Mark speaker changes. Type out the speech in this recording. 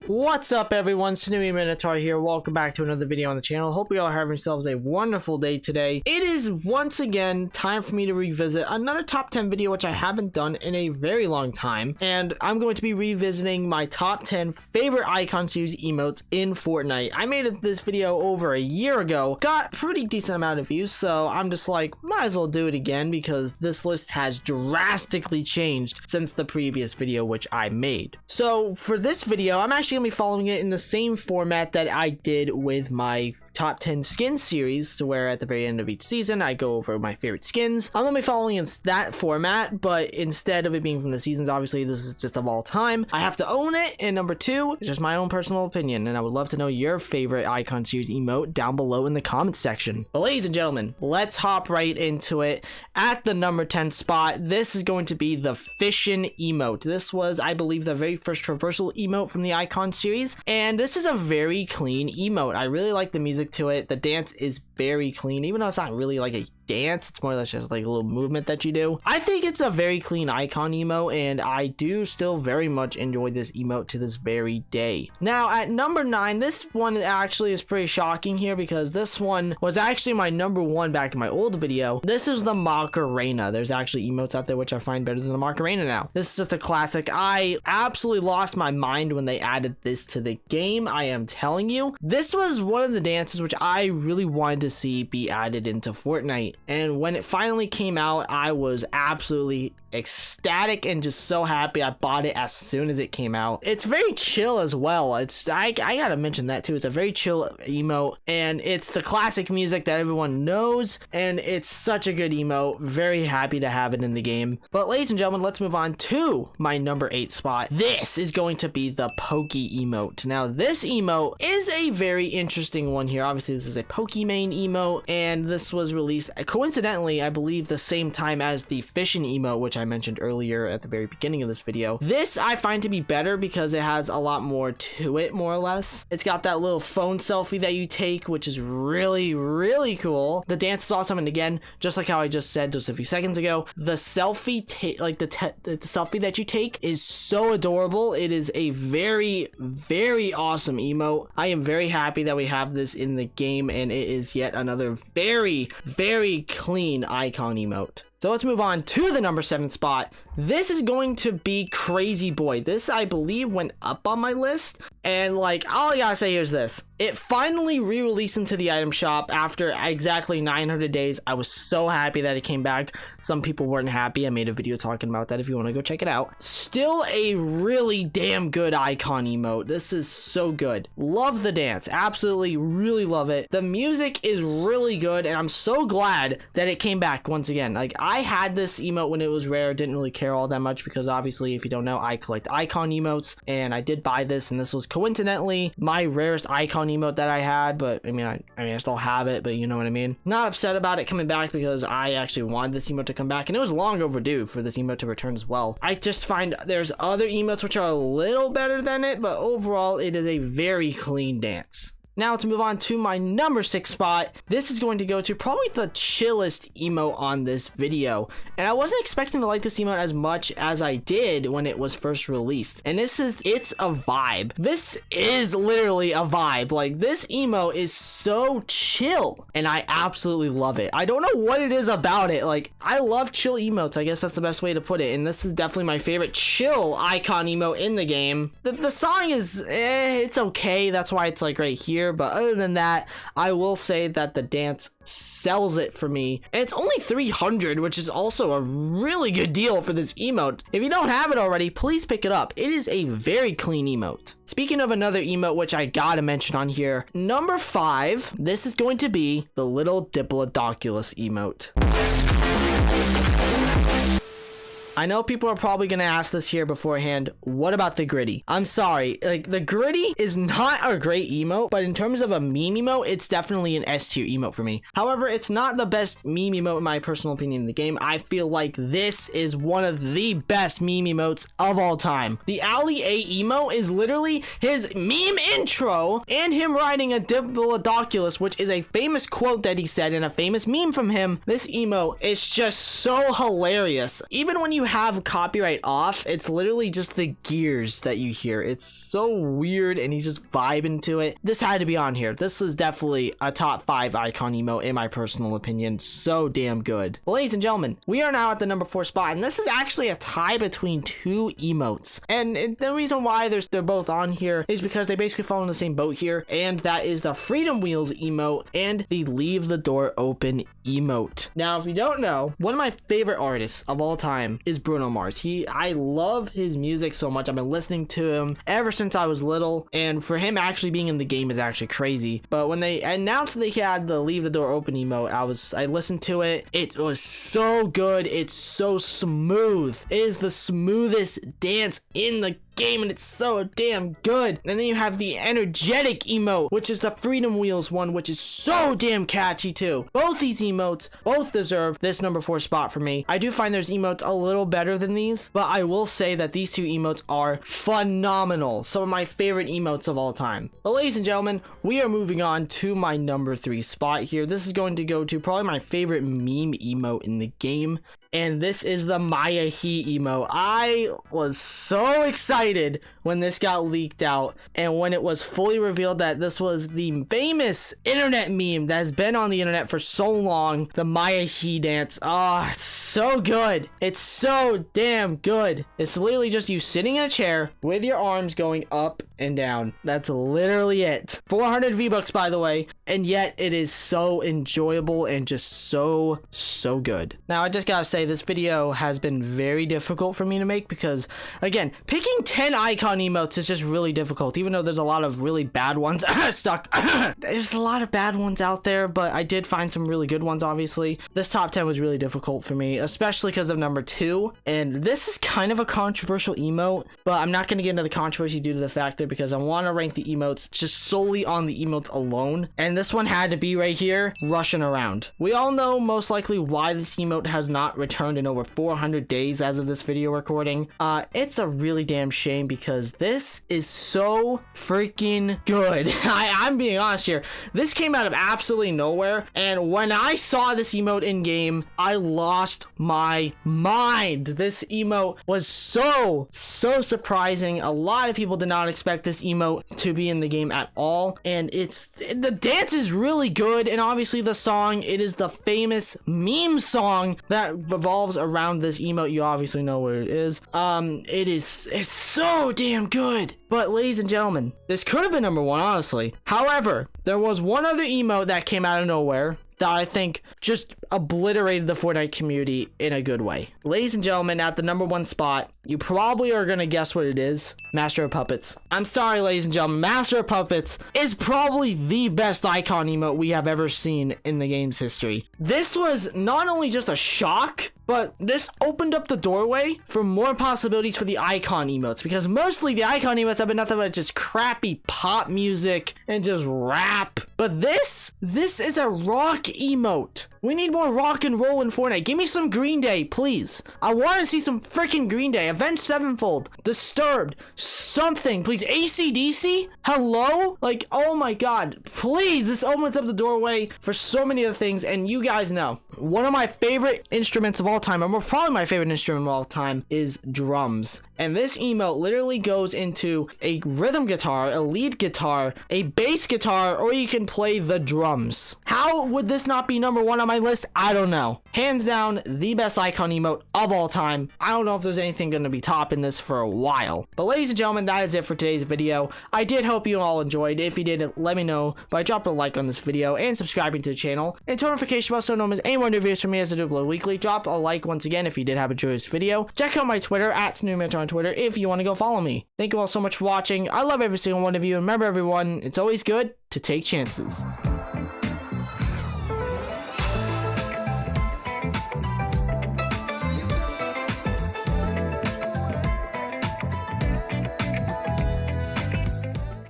Speaker 1: What's up everyone, Snooey Minotaur here. Welcome back to another video on the channel. Hope you all are having yourselves a wonderful day today. It is once again time for me to revisit another top 10 video which I haven't done in a very long time, and I'm going to be revisiting my top 10 favorite icon series emotes in Fortnite. I made this video over a year ago, got a pretty decent amount of views, so I'm just like, might as well do it again because this list has drastically changed since the previous video which I made. So for this video, I'm actually gonna be following it in the same format that I did with my top 10 skin series, to where at the very end of each season I go over my favorite skins. I'm gonna be following in that format, but instead of it being from the seasons, obviously this is just of all time, I have to own it. And number two, it's just my own personal opinion, and I would love to know your favorite icon series emote down below in the comments section. But ladies and gentlemen, let's hop right into it. At the number 10 spot, this is going to be the Fishin' emote. This was, I believe, the very first traversal emote from the icon series, and this is a very clean emote. I really like the music to it. The dance is very clean, even though it's not really like a dance, it's more or less just like a little movement that you do. I think it's a very clean icon emote, and I do still very much enjoy this emote to this very day. Now at number 9, this one actually is pretty shocking here, because this one was actually my number 1 back in my old video. This is the Macarena. There's actually emotes out there which I find better than the Macarena now. This is just a classic. I absolutely lost my mind when they added this to the game, I am telling you. This was one of the dances which I really wanted to see be added into Fortnite, and when it finally came out, I was absolutely ecstatic and just so happy. I bought it as soon as it came out. It's very chill as well. I gotta mention that too. It's a very chill emote, and it's the classic music that everyone knows, and it's such a good emote. Very happy to have it in the game. But ladies and gentlemen, let's move on to my number 8 spot. This is going to be the Pokey emote. Now this emote is a very interesting one here. Obviously this is a Pokemon emote, and this was released coincidentally, I believe, the same time as the Fishin' emote, which I mentioned earlier at the very beginning of this video. This I find to be better because it has a lot more to it, more or less. It's got that little phone selfie that you take, which is really cool. The dance is awesome, and again, just like how I just said just a few seconds ago, the selfie the selfie that you take is so adorable. It is a very awesome emote. I am very happy that we have this in the game, and it is yet another very clean icon emote. So let's move on to the number 7 spot. This is going to be Crazy Boy. This, I believe, went up on my list, and like, all I gotta say here is this. It finally re-released into the item shop after exactly 900 days. I was so happy that it came back. Some people weren't happy. I made a video talking about that if you want to go check it out. Still a really damn good icon emote. This is so good. Love the dance. Absolutely, really love it. The music is really good, and I'm so glad that it came back once again. Like, I had this emote when it was rare, didn't really care all that much because obviously, if you don't know, I collect icon emotes, and I did buy this, and this was coincidentally my rarest icon emote that I had. But I mean I still have it, but you know what I mean. Not upset about it coming back because I actually wanted this emote to come back, and it was long overdue for this emote to return as well. I just find there's other emotes which are a little better than it, but overall it is a very clean dance. Now to move on to my number 6 spot, this is going to go to probably the chillest emote on this video. And I wasn't expecting to like this emote as much as I did when it was first released. And it's a vibe. This is literally a vibe. Like, this emote is so chill, and I absolutely love it. I don't know what it is about it. Like, I love chill emotes. I guess that's the best way to put it. And this is definitely my favorite chill icon emote in the game. The song is, it's okay. That's why it's like right here. But other than that, I will say that the dance sells it for me, and it's only 300, which is also a really good deal for this emote. If you don't have it already, please pick it up. It is a very clean emote. Speaking of another emote which I gotta mention on here, number 5, this is going to be the little Diplodocus emote. I know people are probably going to ask this here beforehand, what about the Gritty? I'm sorry, like, the Gritty is not a great emote, but in terms of a meme emote, it's definitely an S tier emote for me. However, it's not the best meme emote in my personal opinion in the game. I feel like this is one of the best meme emotes of all time. The Ali A emote is literally his meme intro and him riding a Diplodocus, which is a famous quote that he said and a famous meme from him. This emote is just so hilarious. Even when you have copyright off, it's literally just the gears that you hear. It's so weird, and he's just vibing to it. This had to be on here. This is definitely a top 5 icon emote in my personal opinion. So damn good. Well, ladies and gentlemen, we are now at the number 4 spot, and this is actually a tie between 2 emotes. And the reason why they're both on here is because they basically fall in the same boat here, and that is the Freedom Wheels emote and the Leave the Door Open emote. Now, if you don't know, one of my favorite artists of all time is Bruno Mars. I love his music so much. I've been listening to him ever since I was little, and for him actually being in the game is actually crazy. But when they announced that he had the Leave the Door Open emote, I listened to it. It was so good. It's so smooth. It is the smoothest dance in the game, and it's so damn good. And then you have the energetic emote, which is the Freedom Wheels one, which is so damn catchy too. Both these emotes both deserve this number 4 spot for me. I do find there's emotes a little better than these, but I will say that these 2 emotes are phenomenal. Some of my favorite emotes of all time. But ladies and gentlemen, we are moving on to my number 3 spot here. This is going to go to probably my favorite meme emote in the game, and this is the Maya He emote. I was so excited when this got leaked out, and when it was fully revealed that this was the famous internet meme that has been on the internet for so long, the Maya He dance. Oh, it's so good. It's so damn good. It's literally just you sitting in a chair with your arms going up and down. That's literally it. 400 V-Bucks, by the way, and yet it is so enjoyable and just so good. Now, I just gotta say, this video has been very difficult for me to make because, again, picking 10 icon emotes is just really difficult, even though there's a lot of really bad ones. Stuck. There's a lot of bad ones out there, but I did find some really good ones, obviously. This top 10 was really difficult for me, especially because of number 2, and this is kind of a controversial emote, but I'm not going to get into the controversy due to the factor because I want to rank the emotes just solely on the emotes alone, and this one had to be right here, rushing around. We all know most likely why this emote has not returned in over 400 days as of this video recording. It's a really damn shame because this is so freaking good. I'm being honest here. This came out of absolutely nowhere, and when I saw this emote in game, I lost my mind. This emote was so surprising. A lot of people did not expect this emote to be in the game at all, and the dance is really good, and obviously the song, it is the famous meme song that revolves around this emote. You obviously know what it is. It's so damn good. But ladies and gentlemen, this could have been number 1, honestly. However, there was one other emote that came out of nowhere that I think just obliterated the Fortnite community in a good way. Ladies and gentlemen, at the number 1 spot, you probably are gonna guess what it is. Master of Puppets. I'm sorry, ladies and gentlemen, Master of Puppets is probably the best icon emote we have ever seen in the game's history. This was not only just a shock, but this opened up the doorway for more possibilities for the icon emotes, because mostly the icon emotes have been nothing but just crappy pop music and just rap. But this is a rock emote. We need more rock and roll in Fortnite. Give me some Green Day, please. I want to see some freaking Green Day. Avenged Sevenfold, Disturbed, something, please. AC/DC? Hello? Like, oh my god. Please, this opens up the doorway for so many other things, and you guys know, one of my favorite instruments of all time, or probably my favorite instrument of all time, is drums. And this emote literally goes into a rhythm guitar, a lead guitar, a bass guitar, or you can play the drums. How would this not be number 1 on my list? I don't know. Hands down, the best icon emote of all time. I don't know if there's anything going to be topping this for a while. But ladies and gentlemen, that is it for today's video. I did hope you all enjoyed. If you did, let me know by dropping a like on this video and subscribing to the channel. And turn notification bell so no one misses any more new videos from me as I do upload weekly. Drop a like once again if you did have enjoyed this video. Check out my Twitter @SnootyMantor on Twitter if you want to go follow me. Thank you all so much for watching. I love every single one of you. And remember everyone, it's always good to take chances.